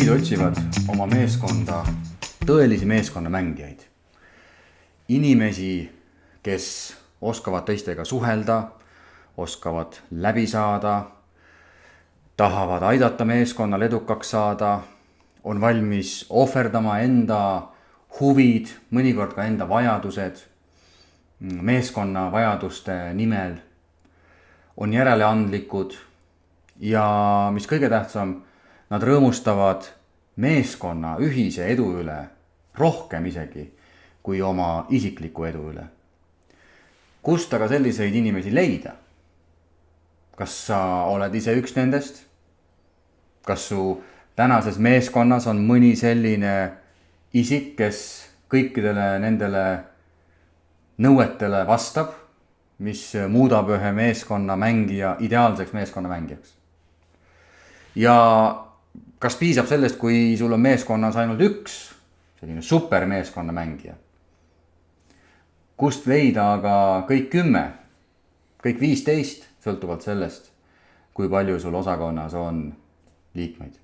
juhid otsivad oma meeskonda tõelisi meeskonnamängijaid. Inimesi, kes oskavad teistega suhelda, oskavad läbi saada, tahavad aidata meeskonnal edukaks saada, on valmis ohverdama enda huvid, mõnikord ka enda vajadused meeskonna vajaduste nimel, on järeleandlikud ja mis kõige tähtsam, nad rõõmustavad meeskonna ühise edu üle rohkem isegi kui oma isikliku edu üle. Kust aga selliseid inimesi leida? Kas sa oled ise üks nendest? Kas su tänases meeskonnas on mõni selline isik, kes kõikidele nendele nõuetele vastab, mis muudab ühe meeskonna mängija ideaalseks meeskonna mängijaks? Ja kas piisab sellest, kui sul on meeskonnas ainult üks selline super meeskonna mängija? Kust leida aga kõik 10, kõik 15, sõltuvalt sellest, kui palju sul osakonnas on liikmeid.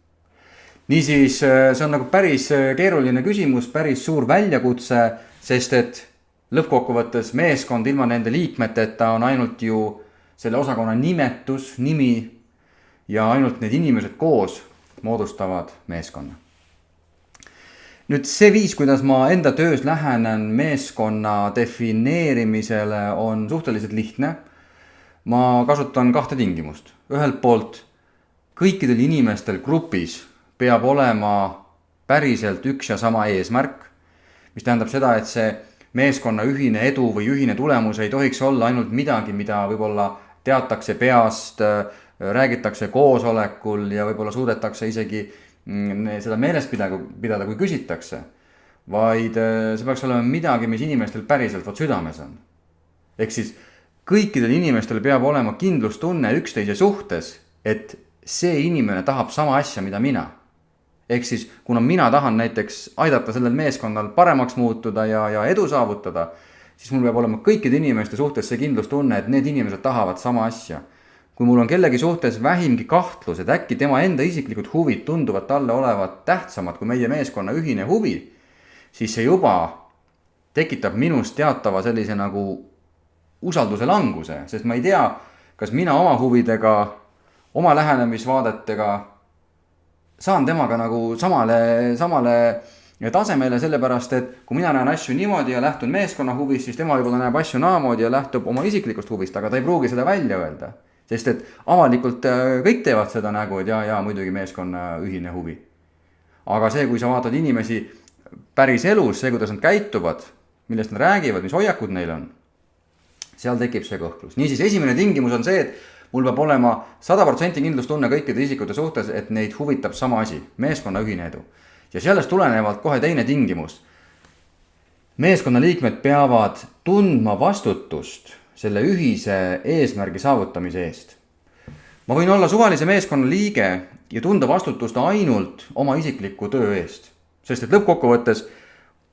Niisiis, see on nagu päris keeruline küsimus, päris suur väljakutse, sest et lõppkokkuvõttes meeskond ilma nende liikmeteta on ainult ju selle osakonna nimetus, nimi ja ainult need inimesed koos moodustavad meeskonna. Nüüd see viis, kuidas ma enda töös lähenen meeskonna defineerimisele, on suhteliselt lihtne. Ma kasutan 2 tingimust. Ühelt poolt kõikidel inimestel grupis peab olema päriselt üks ja sama eesmärk, mis tähendab seda, et see meeskonna ühine edu või ühine tulemus ei tohiks olla ainult midagi, mida võib-olla teatakse peast, räägitakse koosolekul ja võib-olla suudetakse isegi seda meeles pidada, kui küsitakse, vaid see peaks olema midagi, mis inimestel päriselt südames on. Ehk siis kõikidel inimestel peab olema kindlustunne üksteise suhtes, et see inimene tahab sama asja, mida mina. Ehk siis, kuna mina tahan näiteks aidata sellel meeskonnal paremaks muutuda ja edu saavutada, siis mul peab olema kõikide inimeste suhtes see kindlustunne, et need inimesed tahavad sama asja. Kui mul on kellegi suhtes vähimgi kahtlus, et äkki tema enda isiklikud huvid tunduvad talle olevat tähtsamad kui meie meeskonna ühine huvi, siis see juba tekitab minust teatava sellise nagu usalduse languse, sest ma ei tea, kas mina oma huvidega, oma lähenemisvaadetega saan temaga nagu samale tasemele, sellepärast, et kui mina näen asju niimoodi ja lähtun meeskonna huvist, siis tema võib-olla näeb asju naamoodi ja lähtub oma isiklikust huvist, aga ta ei pruugi seda välja öelda. Sest et avalikult kõik teevad seda nägu, et ja muidugi meeskonna ühine huvi. Aga see, kui sa vaatad inimesi päris elus, see, kuidas nad käituvad, millest nad räägivad, mis hoiakud neil on, seal tekib see kõhklus. Niisiis, esimene tingimus on see, et mul peab olema 100% kindlustunne kõikide isikute suhtes, et neid huvitab sama asi, meeskonna ühine edu. Ja sellest tulenevalt kohe teine tingimus. Meeskonna liikmed peavad tundma vastutust selle ühise eesmärgi saavutamise eest. Ma võin olla suvalise meeskonna liige ja tunda vastutust ainult oma isikliku töö eest. Sest et lõppkokkuvõttes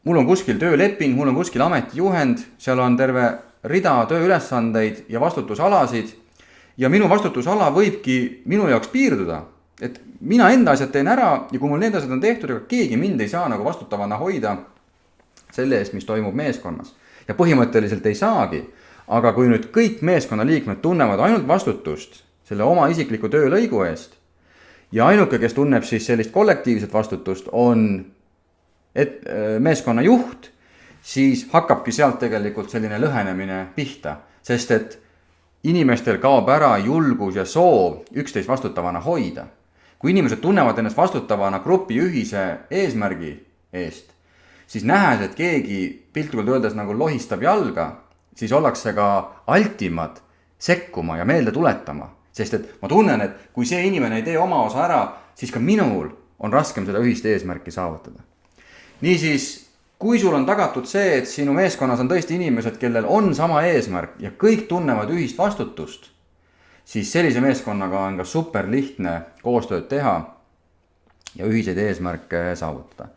mul on kuskil tööleping, mul on kuskil ametijuhend, seal on terve rida tööülesandeid ja vastutusalasid ja minu vastutusala võibki minu jaoks piirduda. Et mina enda asjad teen ära ja kui mul need asjad on tehtud, aga keegi mind ei saa nagu vastutavana hoida selle eest, mis toimub meeskonnas. Ja põhimõtteliselt ei saagi. Aga kui nüüd kõik meeskonna liikmed tunnevad ainult vastutust selle oma isikliku töölõigu eest ja ainuke, kes tunneb siis sellist kollektiivset vastutust, on meeskonna juht, siis hakkabki sealt tegelikult selline lõhenemine pihta, sest et inimestel kaob ära julgus ja soov üksteist vastutavana hoida. Kui inimesed tunnevad ennast vastutavana grupi ühise eesmärgi eest, siis nähes, et keegi piltlikult öeldes nagu lohistab jalga, siis ollakse ka altimad sekkuma ja meelde tuletama. Sest et ma tunnen, et kui see inimene ei tee oma osa ära, siis ka minul on raskem seda ühist eesmärki saavutada. Niisiis, kui sul on tagatud see, et sinu meeskonnas on tõesti inimesed, kellel on sama eesmärk ja kõik tunnevad ühist vastutust, siis sellise meeskonnaga on ka super lihtne koostööd teha ja ühiseid eesmärke saavutada.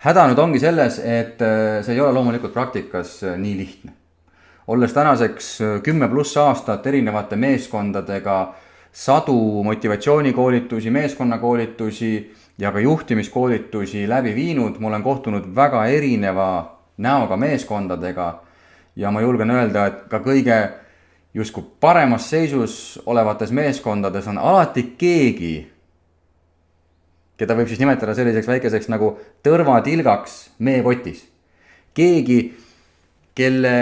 Häda nüüd ongi selles, et see ei ole loomulikult praktikas nii lihtne. Olles tänaseks 10+ aastat erinevate meeskondadega sadu motivatsioonikoolitusi, meeskonnakoolitusi ja ka juhtimiskoolitusi läbi viinud. Ma olen kohtunud väga erineva näoga meeskondadega ja ma julgen öelda, et ka kõige justkui paremas seisus olevates meeskondades on alati keegi, keda võib siis nimetada selliseks väikeseks nagu tõrvatilgaks meepotis. Keegi, kelle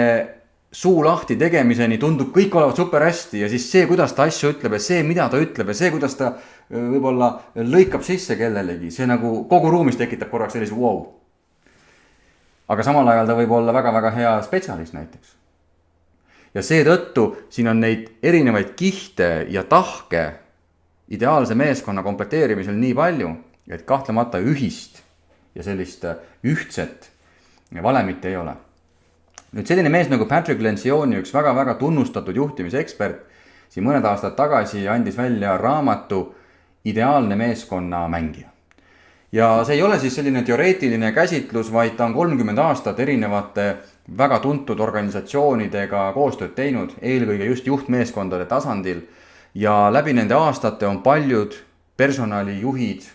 suu lahti tegemiseni tundub kõik olevat super hästi ja siis see, kuidas ta asju ütleb ja see, mida ta ütleb ja see, kuidas ta võib-olla lõikab sisse kellelegi, see nagu kogu ruumis tekitab korraks sellise wow. Aga samal ajal ta võib olla väga-väga hea spetsialist näiteks. Ja seetõttu siin on neid erinevaid kihte ja tahke ideaalse meeskonna komplekteerimisel nii palju, et kahtlemata ühist ja sellist ühtset valemit ei ole. Nüüd selline mees nagu Patrick Lencioni, üks väga-väga tunnustatud juhtimisekspert, siin mõned aastad tagasi andis välja raamatu Ideaalne meeskonna mängija. Ja see ei ole siis selline teoreetiline käsitlus, vaid ta on 30 aastat erinevate väga tuntud organisatsioonidega koostööd teinud, eelkõige just juhtmeeskondade tasandil. Ja läbi nende aastate on paljud personalijuhid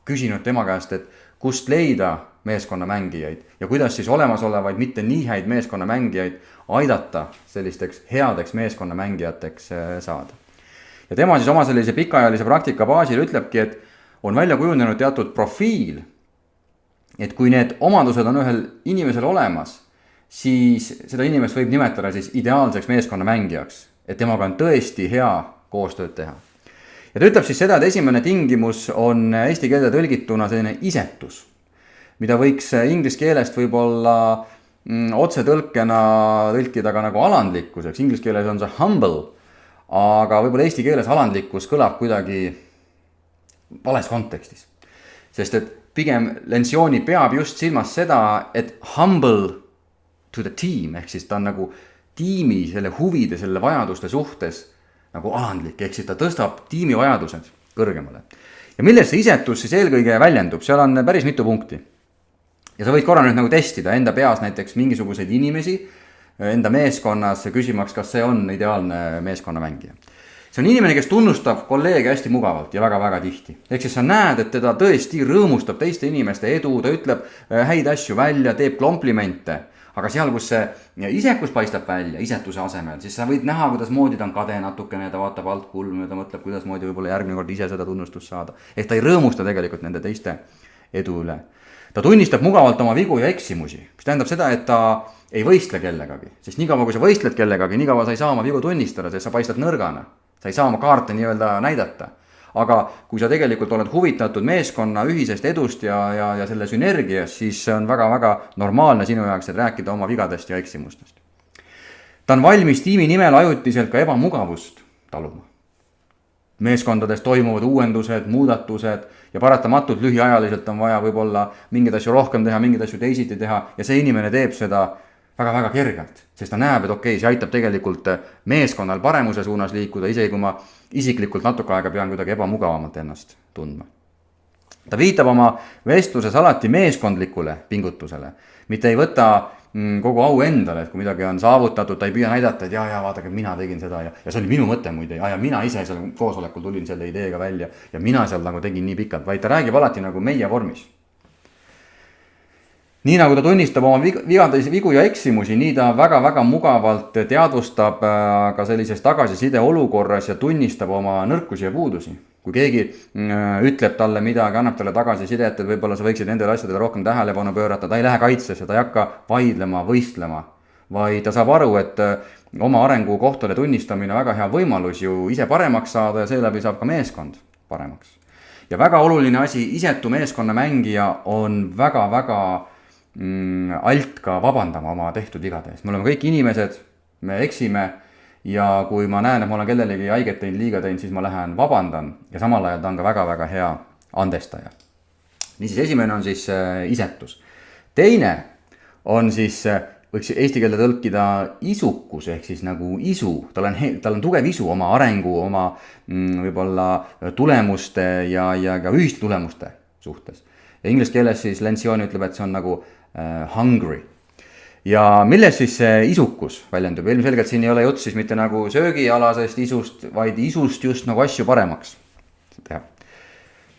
küsinud tema käest, et kust leida meeskonnamängijaid ja kuidas siis olemasolevaid mitte nii häid meeskonnamängijaid aidata sellisteks headeks meeskonnamängijateks saada. Ja tema siis oma sellise pikaajalise praktika baasil ütlebki, et on välja kujunenud teatud profiil, et kui need omadused on ühel inimesel olemas, siis seda inimest võib nimetada siis ideaalseks meeskonnamängijaks, et temaga on tõesti hea koostööd teha. Ja ta ütleb siis seda, et esimene tingimus on eesti keelde tõlgituna selline isetus, mida võiks inglise keelest võib-olla otse tõlkena tõlkida ka nagu alandlikkuseks. Inglise keeles on see humble, aga võib-olla eesti keeles alandlikkus kõlab kuidagi vales kontekstis. Sest et pigem Lencioni peab just silmas seda, et humble to the team, ehk siis ta on nagu tiimi selle huvide, selle vajaduste suhtes nagu alandlik, ehk siis ta tõstab tiimi vajadused kõrgemale. Ja milles see isetus siis eelkõige väljendub, seal on päris mitu punkti. Ja sa võid korra nüüd nagu testida enda peas näiteks mingisuguseid inimesi enda meeskonnas küsimaks, kas see on ideaalne meeskonnamängija. See on inimene, kes tunnustab kolleege hästi mugavalt ja väga-väga tihti. Ehk siis sa näed, et teda tõesti rõõmustab teiste inimeste edu, ta ütleb häid asju välja, teeb komplimente. Aga seal, kus see isekus paistab välja isetuse asemel, siis sa võid näha, kuidas moodi ta on kade natukene, ta vaatab alt kulmu ja ta mõtleb, kuidas moodi võib-olla järgmine kord ise seda tunnustust saada. Ehk ta ei rõõmusta tegelikult nende teiste edu üle. Ta tunnistab mugavalt oma vigu ja eksimusi, mis tähendab seda, et ta ei võistle kellegagi. Sest nii kaua, kui sa võistled kellegagi, nii kaua sa ei saa oma vigu tunnistada, sest sa paistad nõrgana. Sa ei saa oma kaarte nii-öelda näidata. Aga kui sa tegelikult oled huvitatud meeskonna ühisest edust ja selle sünergiast, siis see on väga-väga normaalne sinu jaoks, et rääkida oma vigadest ja eksimustest. Ta on valmis tiimi nimel ajutiselt ka ebamugavust taluma. Meeskondades toimuvad uuendused, muudatused ja paratamatult lühiajaliselt on vaja võib-olla mingeid asju rohkem teha, mingeid asju teisiti teha ja see inimene teeb seda väga-väga kergelt, sest ta näeb, et okei, see aitab tegelikult meeskonnal paremuse suunas liikuda, isegi kui ma isiklikult natuke aega pean kuidagi ebamugavamalt ennast tundma. Ta viitab oma vestluses alati meeskondlikule pingutusele, mitte ei võta kogu au endale, et kui midagi on saavutatud, ta ei püüa näidata, et ja vaadake, mina tegin seda ja see oli minu mõte muide ja mina ise seal koosolekul tulin selle ideega välja ja mina seal nagu tegin nii pikalt, vaid ta räägib alati nagu meie vormis. Nii nagu ta tunnistab oma vigu ja eksimusi, nii ta väga-väga mugavalt teadvustab ka sellises tagasiside olukorras ja tunnistab oma nõrkusi ja puudusi. Kui keegi ütleb talle midagi, annab talle tagasisidet, et võib-olla sa võiksid nendele asjadele rohkem tähelepanu pöörata, ta ei lähe kaitsesse, ta ei hakka vaidlema, võistlema, vaid ta saab aru, et oma arengukohtade tunnistamine on väga hea võimalus ju ise paremaks saada ja seeläbi saab ka meeskond paremaks. Ja väga oluline asi, isetu meeskonna mängija on väga-väga alt ka vabandama oma tehtud vigade eest. Me oleme kõik inimesed, me eksime ja kui ma näen, et ma olen kellelegi haiget teinud, liiga teinud, siis ma lähen vabandan ja samal ajal ta on ka väga-väga hea andestaja. Niisiis esimene on siis isetus. Teine on siis, võiks eesti keelde tõlkida isukus ehk siis nagu isu. Tal on tugev isu oma arengu, oma võib-olla tulemuste ja ka ühiste tulemuste suhtes. Ja inglise keeles siis Lencioni ütleb, et see on nagu hungry. ja milles siis see isukus väljendub? Ilmselgelt siin ei ole jutt siis mitte nagu söögialasest isust, vaid isust just nagu asju paremaks teha.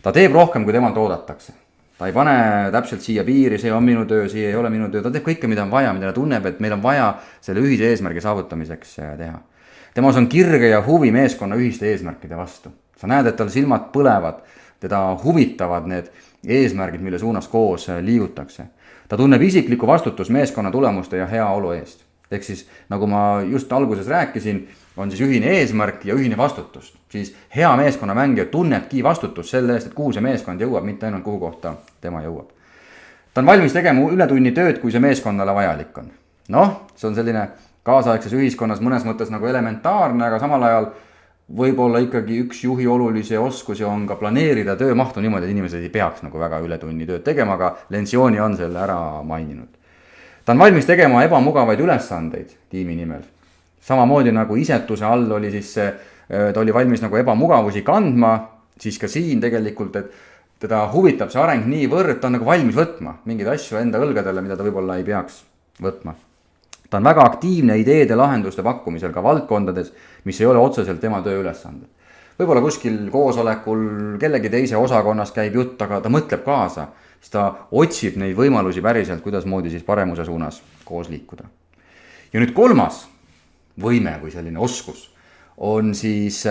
Ta teeb rohkem, kui temalt oodatakse. Ta ei pane täpselt siia piiri, see on minu töö, siia ei ole minu töö. Ta teeb kõike, mida on vaja, mida ta tunneb, et meil on vaja selle ühise eesmärgi saavutamiseks teha. Temas on kirge ja huvi meeskonna ühiste eesmärkide vastu. Sa näed, et tal silmad põlevad, teda huvitavad need eesmärgid, mille suunas koos liigutakse. Ta tunneb isiklikku vastutus meeskonna tulemuste ja heaolu eest. Ehk siis, nagu ma just alguses rääkisin, on siis ühine eesmärk ja ühine vastutus. Siis hea meeskonna mängija tunnebki vastutust selle eest, et kuhu see meeskond jõuab, mitte ainult kuhu kohta tema jõuab. Ta on valmis tegema ületunni tööd, kui see meeskonnale vajalik on. See on selline kaasaegses ühiskonnas mõnes mõttes nagu elementaarne, aga samal ajal võib-olla ikkagi üks juhi olulisi oskusi on ka planeerida töömahtu niimoodi, et inimesed ei peaks nagu väga ületunni tööd tegema, aga Lencioni on selle ära maininud. Ta on valmis tegema ebamugavaid ülesandeid tiimi nimel. Samamoodi nagu isetuse all oli siis ta oli valmis nagu ebamugavusi kandma, siis ka siin tegelikult, et teda huvitab see areng niivõrd, ta on nagu valmis võtma mingeid asju enda õlgadele, mida ta võib-olla ei peaks võtma. Ta on väga aktiivne ideede lahenduste pakkumisel ka valdkondades, mis ei ole otseselt tema tööülesanded. Võib-olla kuskil koosolekul kellegi teise osakonnas käib jutt, aga ta mõtleb kaasa, siis ta otsib neid võimalusi päriselt, kuidas moodi siis paremuse suunas koos liikuda. Ja nüüd kolmas võime või selline oskus on siis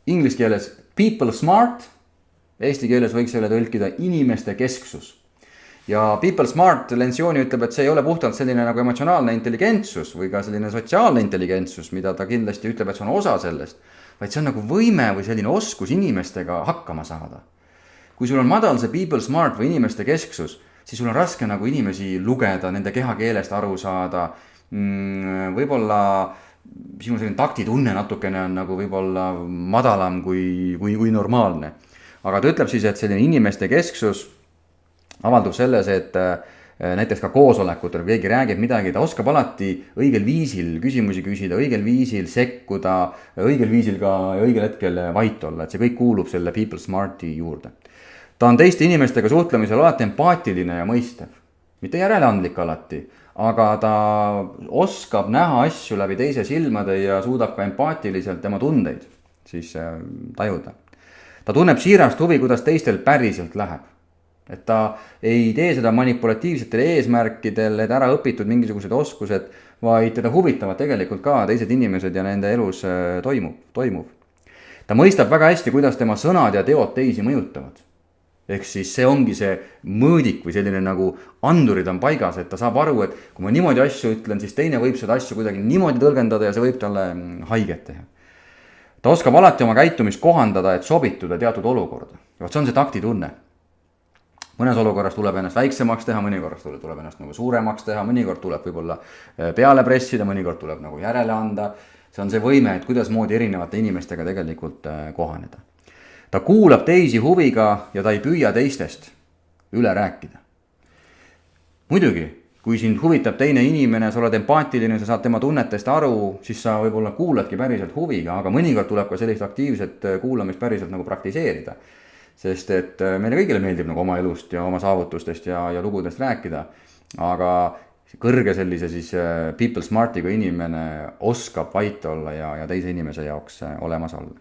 inglise keeles people smart, eesti keeles võiks selle tõlkida inimeste kesksus. Ja people smart, Lencioni ütleb, et see ei ole puhtalt selline nagu emotsionaalne intelligentsus või ka selline sotsiaalne intelligentsus, mida ta kindlasti ütleb, et see on osa sellest, vaid see on nagu võime või selline oskus inimestega hakkama saada. Kui sul on madal see people smart või inimeste kesksus, siis sul on raske nagu inimesi lugeda, nende kehakeelest aru saada, võib-olla sinu selline taktitunne natukene on nagu võib-olla madalam kui normaalne. Aga ta ütleb siis, et selline inimeste kesksus avaldub selles, et näiteks ka koosolekutel, kui keegi räägib midagi, ta oskab alati õigel viisil küsimusi küsida, õigel viisil sekkuda, õigel viisil ka õigel hetkel vait olla, et see kõik kuulub selle people smarti juurde. Ta on teiste inimestega suhtlemisel alati empaatiline ja mõistev, mitte järeleandlik alati, aga ta oskab näha asju läbi teise silmade ja suudab ka empaatiliselt tema tundeid siis tajuda. Ta tunneb siirast huvi, kuidas teistel päriselt läheb. Et ta ei tee seda manipulatiivsetel eesmärkidel, et ära õpitud mingisugused oskused, vaid teda huvitavad tegelikult ka teised inimesed ja nende elus toimub. Ta mõistab väga hästi, kuidas tema sõnad ja teod teisi mõjutavad. Ehk siis see ongi see mõõdik või selline nagu andurid on paigas, et ta saab aru, et kui ma niimoodi asju ütlen, siis teine võib seda asju kuidagi niimoodi tõlgendada ja see võib talle haiget teha. Ta oskab alati oma käitumist kohandada, et sobituda teatud olukorda. Ja see on see taktitunne. Mõnes olukorras tuleb ennast väiksemaks teha, mõnikord tuleb ennast nagu suuremaks teha, mõnikord tuleb võib-olla peale pressida, mõnikord tuleb nagu järele anda. See on see võime, et kuidas moodi erinevate inimestega tegelikult kohaneda. Ta kuulab teisi huviga ja ta ei püüa teistest üle rääkida. Muidugi, kui sind huvitab teine inimene, sa oled empaatiline, sa saad tema tunnetest aru, siis sa võib-olla kuuladki päriselt huviga, aga mõnikord tuleb ka sellist aktiivset kuulamist päriselt nagu praktiseerida. Sest et meile kõigile meeldib nagu oma elust ja oma saavutustest ja lugudest rääkida, aga kõrge sellise siis people smartiga inimene oskab vait olla ja teise inimese jaoks olemas olla.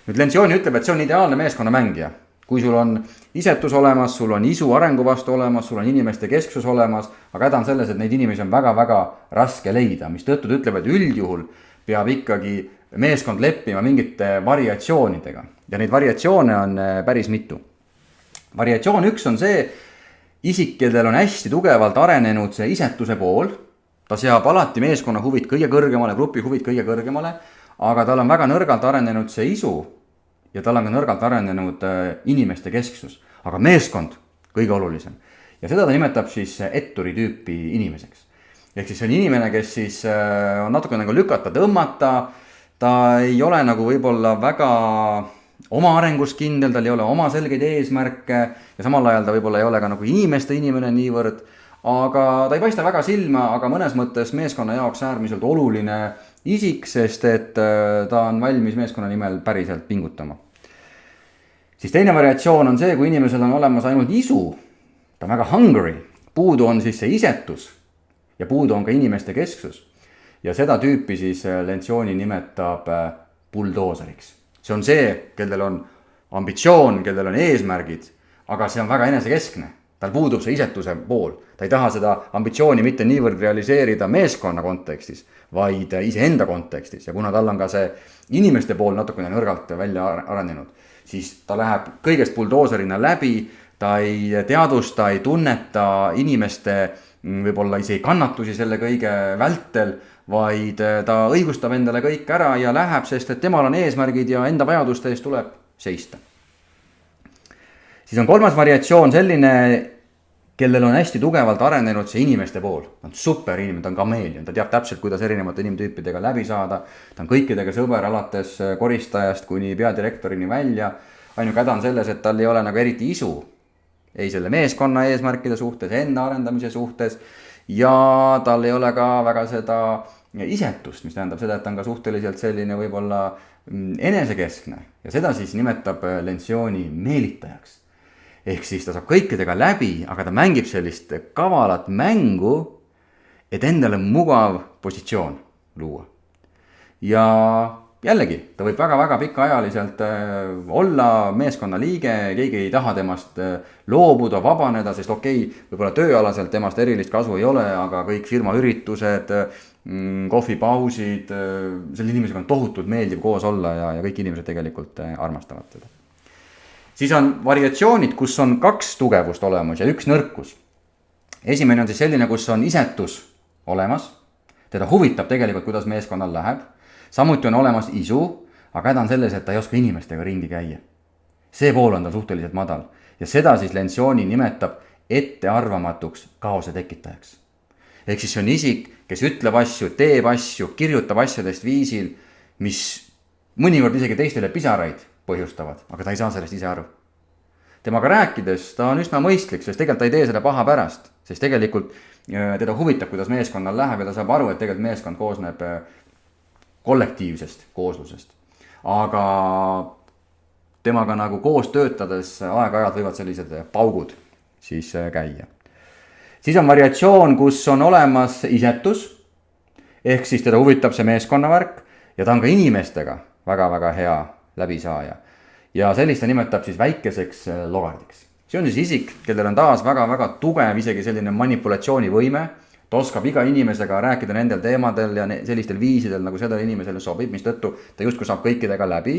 Nüüd Lencioni ütleb, et see on ideaalne meeskonna mängija. Kui sul on isetus olemas, sul on isu arengu vastu olemas, sul on inimeste kesksus olemas, aga häda on selles, et neid inimesi on väga-väga raske leida, mis tõttu ta ütleb, et üldjuhul peab ikkagi meeskond leppima mingite variatsioonidega. Ja neid variatsioone on päris mitu. Variatsioon üks on see, isik, kellel on hästi tugevalt arenenud see isetuse pool, ta seab alati meeskonna huvid kõige kõrgemale, grupi huvid kõige kõrgemale, aga tal on väga nõrgalt arenenud see isu ja tal on ka nõrgalt arenenud inimeste kesksus, aga meeskond kõige olulisem. Ja seda ta nimetab siis etturi tüüpi inimeseks. Ehk siis see on inimene, kes siis on natuke nagu lükata, tõmmata, ta ei ole nagu võib-olla väga oma arengus kindel, tal ei ole oma selgeid eesmärke ja samal ajal ta võib-olla ei ole ka nagu inimeste inimene niivõrd, aga ta ei paista väga silma, aga mõnes mõttes meeskonna jaoks äärmiselt oluline isik, sest et ta on valmis meeskonna nimel päriselt pingutama. Siis teine variatsioon on see, kui inimesel on olemas ainult isu, ta on väga hungry, puudu on siis see isetus ja puudu on ka inimeste kesksus. Ja seda tüüpi siis Lencioni nimetab buldooseriks. See on see, kellel on ambitsioon, kellel on eesmärgid, aga see on väga enesekeskne. Tal puudub see isetuse pool. Ta ei taha seda ambitsiooni mitte niivõrd realiseerida meeskonna kontekstis, vaid iseenda kontekstis. Ja kuna tal on ka see inimeste pool natukene nõrgalt välja arenenud, siis ta läheb kõigest buldooserina läbi, ta ei teadvusta, ei tunneta inimeste võib-olla isegi kannatusi selle kõige vältel, vaid ta õigustab endale kõik ära ja läheb, sest et temal on eesmärgid ja enda vajaduste eest tuleb seista. Siis on kolmas variatsioon selline, kellel on hästi tugevalt arenenud see inimeste pool. Ta on super inimene, ta on kameelion, ta teab täpselt, kuidas erinevate inimtüüpidega läbi saada. Ta on kõikidega sõber alates koristajast kuni peadirektorini välja. Ainuke häda on selles, et tal ei ole nagu eriti isu. Ei selle meeskonna eesmärkide suhtes, enda arendamise suhtes ja tal ei ole ka väga seda isetust, mis tähendab seda, et ta on ka suhteliselt selline võib-olla enesekeskne ja seda siis nimetab Lencioni meelitajaks. Ehk siis ta saab kõikidega läbi, aga ta mängib sellist kavalat mängu, et endale mugav positsioon luua. Ja jällegi, ta võib väga-väga pikaajaliselt olla meeskonna liige, keegi ei taha temast loobuda, vabaneda, sest võib-olla tööalaselt temast erilist kasu ei ole, aga kõik firma üritused, kohvipausid, selle inimesega on tohutult meeldiv koos olla ja kõik inimesed tegelikult armastavad teda. Siis on variatsioonid, kus on 2 tugevust olemas ja 1 nõrkus. Esimene on siis selline, kus on isetus olemas. Teda huvitab tegelikult, kuidas meeskonnal läheb. Samuti on olemas isu, aga häda on selles, et ta ei oska inimestega ringi käia. See pool on ta suhteliselt madal. Ja seda siis Lencioni nimetab ettearvamatuks kaose tekitajaks. Ehk siis see on isik, kes ütleb asju, teeb asju, kirjutab asjadest viisil, mis mõnikord isegi teistele pisaraid põhjustavad, aga ta ei saa sellest ise aru. Temaga rääkides ta on üsna mõistlik, sest tegelikult ta ei tee seda paha pärast, sest tegelikult teda huvitab, kuidas meeskonnal läheb ja ta saab aru, et tegelikult meeskond koosneb kollektiivsest kooslusest. Aga temaga nagu koos töötades aeg-ajalt võivad sellised paugud siis käia. Siis on variatsioon, kus on olemas isetus, ehk siis teda huvitab see meeskonnavärk ja ta on ka inimestega väga-väga hea läbisaaja. Ja sellist ta nimetab siis väikeseks logardiks. See on siis isik, kellel on taas väga-väga tugev isegi selline manipulatsioonivõime. Ta oskab iga inimesega rääkida nendel teemadel ja sellistel viisidel, nagu sellele inimesele sobib, mis tõttu ta justkui saab kõikidega läbi.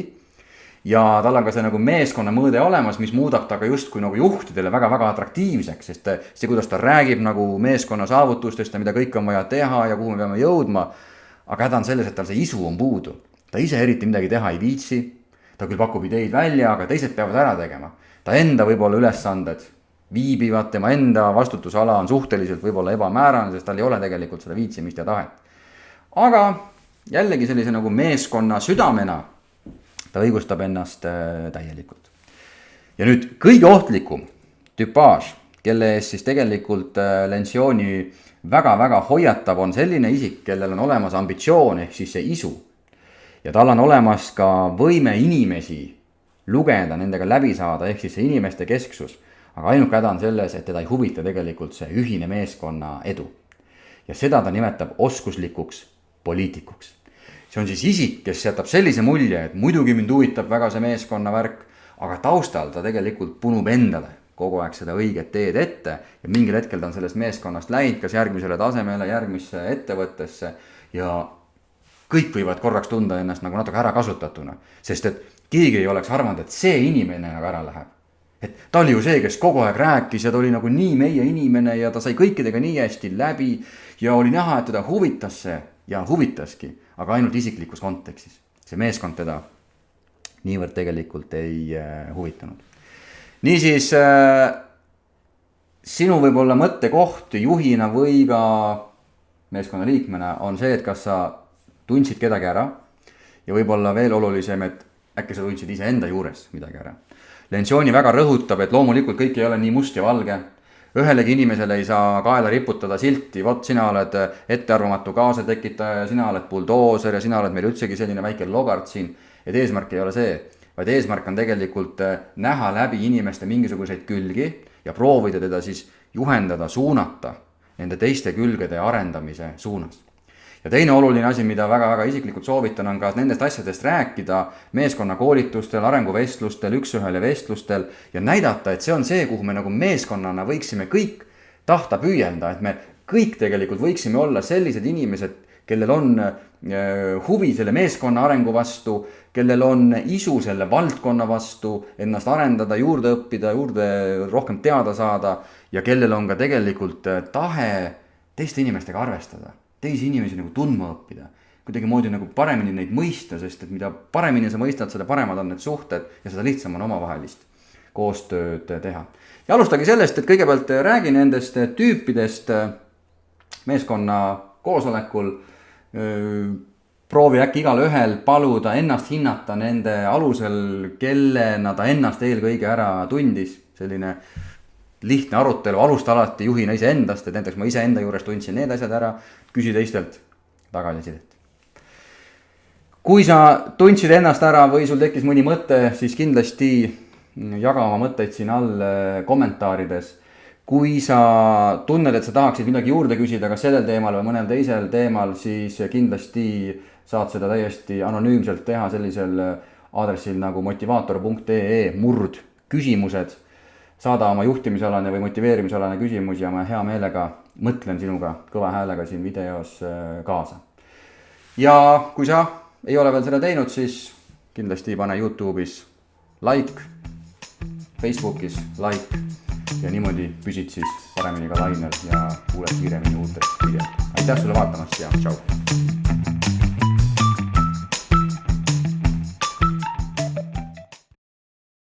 Ja tal on ka see nagu meeskonna mõõde olemas, mis muudab ta ka justkui nagu juhtidele väga-väga atraktiivseks, sest see, kuidas ta räägib nagu meeskonna saavutustest ja mida kõik on vaja teha ja kuhu me peame jõudma. Aga häda on selles, et tal see isu on puudu. Ta ise eriti midagi teha ei viitsi. Ta küll pakub ideid välja, aga teised peavad ära tegema. Ta enda võib-olla ülesanded viibivad, tema enda vastutusala on suhteliselt võib-olla ebamäärane, sest tal ei ole tegelikult seda viitsimist ja tahet. Aga jällegi sellise nagu meeskonna südamena ta õigustab ennast täielikult. Ja nüüd kõige ohtlikum tüpaaž, kelle ees siis tegelikult Lencioni väga-väga hoiatab, on selline isik, kellel on olemas ambitsioon ehk siis see isu. Ja tal on olemas ka võime inimesi lugeda, nendega läbi saada, ehk siis see inimeste kesksus. Aga ainuke häda on selles, et teda ei huvita tegelikult see ühine meeskonna edu. Ja seda ta nimetab oskuslikuks poliitikuks. See on siis isik, kes jätab sellise mulje, et muidugi mind huvitab väga see meeskonna värk, aga taustal ta tegelikult punub endale kogu aeg seda õiget teed ette ja mingil hetkel ta on sellest meeskonnast läinud kas järgmisele tasemele, järgmisse ettevõttesse ja kõik võivad korraks tunda ennast nagu natuke ära kasutatuna, sest et keegi ei oleks arvanud, et see inimene nagu ära läheb. Et ta oli ju see, kes kogu aeg rääkis ja ta oli nagu nii meie inimene ja ta sai kõikidega nii hästi läbi ja oli näha, et teda huvitas see ja huvitaski, aga ainult isiklikus kontekstis. See meeskond teda niivõrd tegelikult ei huvitanud. Niisiis, sinu võib-olla mõttekoht juhina või ka meeskonna liikmena on see, et kas sa tundsid kedagi ära ja võib-olla veel olulisem, et äkki sa tundsid ise enda juures midagi ära. Lencioni väga rõhutab, et loomulikult kõik ei ole nii must ja valge. Ühelegi inimesele ei saa kaela riputada silti, vot sina oled ettearvamatu kaasa tekitaja, sina oled buldooser ja sina oled meil üldsegi selline väike logart siin. Et eesmärk ei ole see, vaid eesmärk on tegelikult näha läbi inimeste mingisuguseid külgi ja proovida teda siis juhendada, suunata nende teiste külgede arendamise suunas. Ja teine oluline asi, mida väga-väga isiklikult soovitan, on ka nendest asjadest rääkida meeskonnakoolitustel, arenguvestlustel, üks-ühele vestlustel ja näidata, et see on see, kuhu me nagu meeskonnana võiksime kõik tahta püüelda, et me kõik tegelikult võiksime olla sellised inimesed, kellel on huvi selle meeskonna arengu vastu, kellel on isu selle valdkonna vastu, ennast arendada, juurde õppida, juurde rohkem teada saada ja kellel on ka tegelikult tahe teiste inimestega arvestada, teisi inimesi nagu tundma õppida, kuidagimoodi nagu paremini neid mõista, sest et mida paremini sa mõistad, seda paremad on need suhted ja seda lihtsam on omavahelist koostööd teha. Ja alustagi sellest, et kõigepealt räägi nendest tüüpidest meeskonna koosolekul. Proovi äkki igal ühel paluda ennast hinnata nende alusel, kellena ta ennast eelkõige ära tundis. Selline lihtne arutelu, alusta alati juhina iseendast, et näiteks ma iseenda juures tundsin need asjad ära, küsi teistelt tagasisidet. Kui sa tundsid ennast ära või sul tekkis mõni mõte, siis kindlasti jaga oma mõtteid siin all kommentaarides. Kui sa tunned, et sa tahaksid midagi juurde küsida, kas sellel teemal või mõnel teisel teemal, siis kindlasti saad seda täiesti anonüümselt teha sellisel aadressil nagu motivaator.ee /küsimused. Saada oma juhtimisalane või motiveerimisalane küsimus ja ma hea meelega mõtlen sinuga kõva häälega siin videos kaasa. Ja kui sa ei ole veel seda teinud, siis kindlasti pane YouTube'is like, Facebookis like ja niimoodi püsid siis paremini ka lainel ja kuuled kiiremini uutest videot. Aitäh sulle vaatamast ja tšau!